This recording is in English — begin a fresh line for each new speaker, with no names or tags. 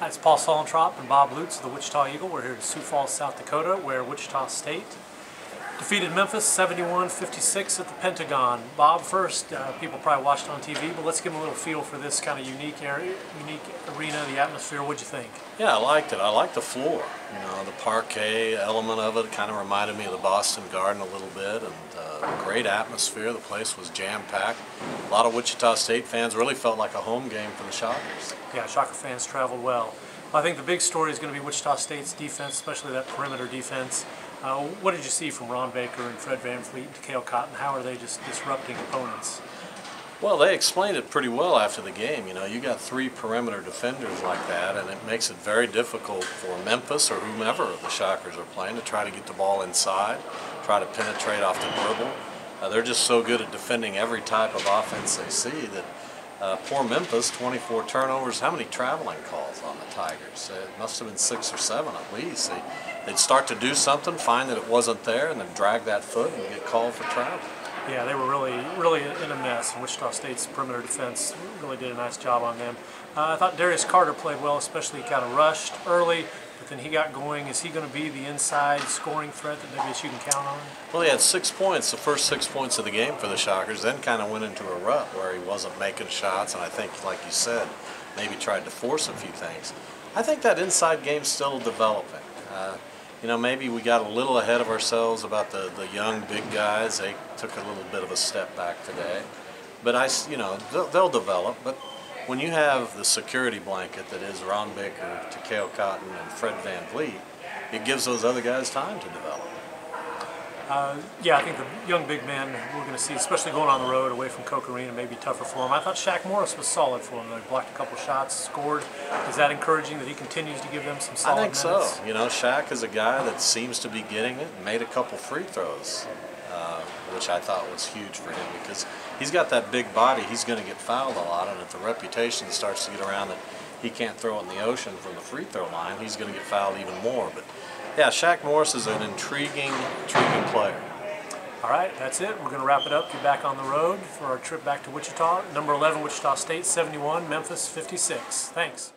Hi, it's Paul Sullentrop and Bob Lutz of the Wichita Eagle. We're here in Sioux Falls, South Dakota, where Wichita State defeated Memphis 71-56 at the Pentagon. Bob, first, people probably watched on TV, but let's give them a little feel for this kind of unique area, unique arena, the atmosphere. What'd you think?
Yeah, I liked it. I liked the floor. You know, the parquet element of it kind of reminded me of the Boston Garden a little bit, and great atmosphere. The place was jam-packed. A lot of Wichita State fans really felt like a home game for the Shockers.
Yeah, Shocker fans traveled well. I think the big story is going to be Wichita State's defense, especially that perimeter defense. What did you see from Ron Baker and Fred VanVleet and Takeo Cotton? How are they just disrupting opponents?
Well, they explained it pretty well after the game. You know, you got three perimeter defenders like that, and it makes it very difficult for Memphis or whomever the Shockers are playing to try to get the ball inside, try to penetrate off the dribble. They're just so good at defending every type of offense they see that poor Memphis, 24 turnovers. How many traveling calls on the Tigers? It must have been 6 or 7 at least. They'd start to do something, find that it wasn't there, and then drag that foot and get called for travel.
Yeah, they were really in a mess. Wichita State's perimeter defense really did a nice job on them. I thought Darius Carter played well, especially kind of rushed early, but then he got going. Is he going to be the inside scoring threat that maybe you can count on?
Well, he had 6 points, the first 6 points of the game for the Shockers, then kind of went into a rut where he wasn't making shots, and I think, like you said, maybe tried to force a few things. I think that inside game's still developing. You know, maybe we got a little ahead of ourselves about the young big guys. They took a little bit of a step back today. But you know, they'll develop. But when you have the security blanket that is Ron Baker, Takeo Cotton, and Fred VanVleet, it gives those other guys time to develop.
Yeah, I think the young big men we're going to see, especially going on the road away from Coke Arena, may be tougher for him. I thought Shaq Morris was solid for him. They blocked a couple shots, scored. Is that encouraging that he continues to give them some solid minutes?
I think so. You know, Shaq is a guy that seems to be getting it and made a couple free throws, which I thought was huge for him because he's got that big body. He's going to get fouled a lot, and if the reputation starts to get around that he can't throw it in the ocean from the free throw line, he's going to get fouled even more. But yeah, Shaq Morris is an intriguing player.
All right, that's it. We're going to wrap it up. Get back on the road for our trip back to Wichita. Number 11, Wichita State, 71, Memphis, 56. Thanks.